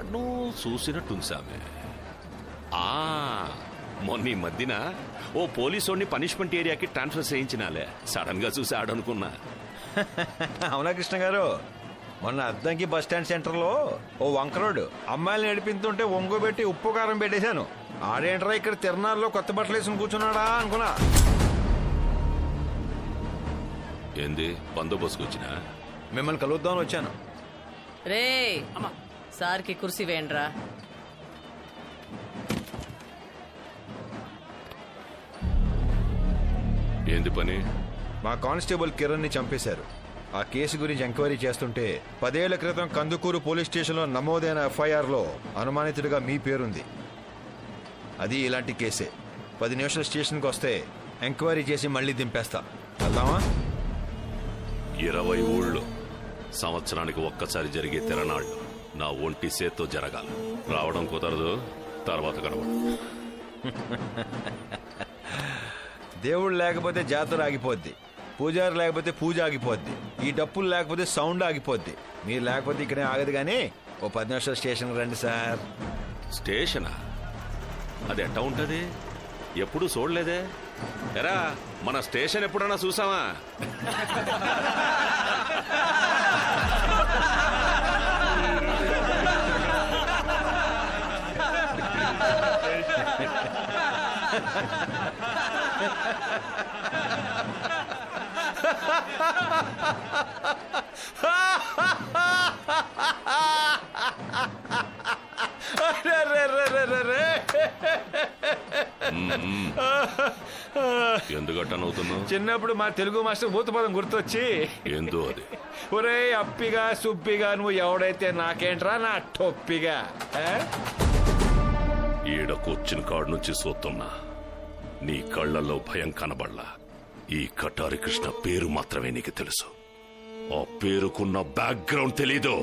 ఎక్కడనో చూసినట్టుంది సామె. మొన్న ఈ మధ్యన ఓ పోలీసోడిని పనిష్మెంట్ ఏరియాకి ట్రాన్స్ఫర్ చేయించినాలే. సడన్ గా చూసి ఆడనుకున్నా. అవునా కృష్ణ గారు, మొన్న అద్దంకి బస్ స్టాండ్ సెంటర్ లో ఓ వంకరోడు అమ్మాయిలు నడిపిస్తుంటే ఒంగోబెట్టి ఉప్పు కారం పెట్టేశాను. ఆడేంట్రా ఇక్కడ తిరణాల్లో కొత్త బట్టలు వేసుకుని కూర్చున్నాడా అనుకున్నా. ఏంది బందోబస్తుకు వచ్చినా? మిమ్మల్ని కలుద్దామని వచ్చాను. రే సార్కి కుర్సీ వేయండిరా. ఏంది పని? మా కానిస్టేబుల్ కిరణ్ ని చంపేశారు. ఆ కేసు గురించి ఎంక్వైరీ చేస్తుంటే 10 ఏళ్ల క్రితం కందుకూరు పోలీస్ స్టేషన్ లో నమోదైన ఎఫ్ఐఆర్ లో అనుమానితుడిగా మీ పేరుంది. అది ఇలాంటి కేసే. 10 నిమిషాలు స్టేషన్కి వస్తే ఎంక్వైరీ చేసి మళ్ళీ దింపేస్తా. వెళ్దామా? 20 ఊళ్ళో సంవత్సరానికి ఒక్కసారి జరిగే తిరణాళ్ళు నా ఒంటి సేత్తో జరగాలి. రావడం కుదరదు, తర్వాత గడవడం. దేవుడు లేకపోతే జాతర ఆగిపోద్ది, పూజారి లేకపోతే పూజ ఆగిపోద్ది, ఈ డప్పులు లేకపోతే సౌండ్ ఆగిపోద్ది. మీరు లేకపోతే ఇక్కడే ఆగదు. కానీ ఓ 10 నిమిషాలు స్టేషన్కి రండి సార్. స్టేషనా? అది ఎట్టా ఉంటది? ఎప్పుడు చూడలేదే. ఎరా, మన స్టేషన్ ఎప్పుడన్నా చూసావా? ఎందుకట్టనవుతున్నావు? చిన్నప్పుడు మా తెలుగు మాస్టర్ భూతపదం గుర్తొచ్చి. ఏందో అది? ఒరే అప్పిగా సుప్పిగా నువ్వు ఎవడైతే నాకేంట్రా నా టొప్పిగా. ఈడకొచ్చిన కాడు నుంచి చూస్తున్నా. నీ కళ్ళల్లో భయం కనబడలా. ఈ కటారి కృష్ణ పేరు మాత్రమే నీకు తెలుసు. ఆ పేరుకున్న బ్యాక్గ్రౌండ్ తెలీదు.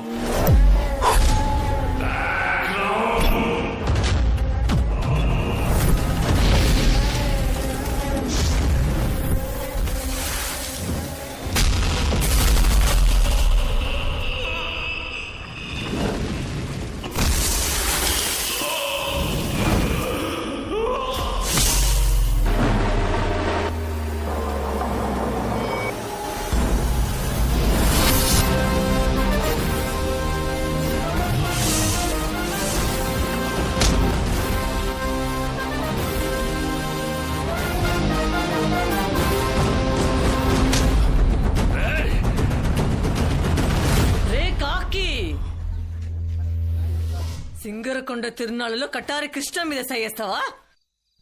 సింగరకొండ తిరునాళ్ళలో కటారి కృష్ణ మీద సయ్యేస్తావా?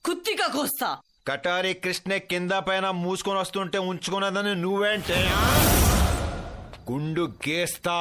కుత్తిగా కోస్తా. కటారి కృష్ణ కింద పైన మూసుకొని వస్తుంటే ఉంచుకున్నదని నువ్వేంటే గుండు గేస్తా.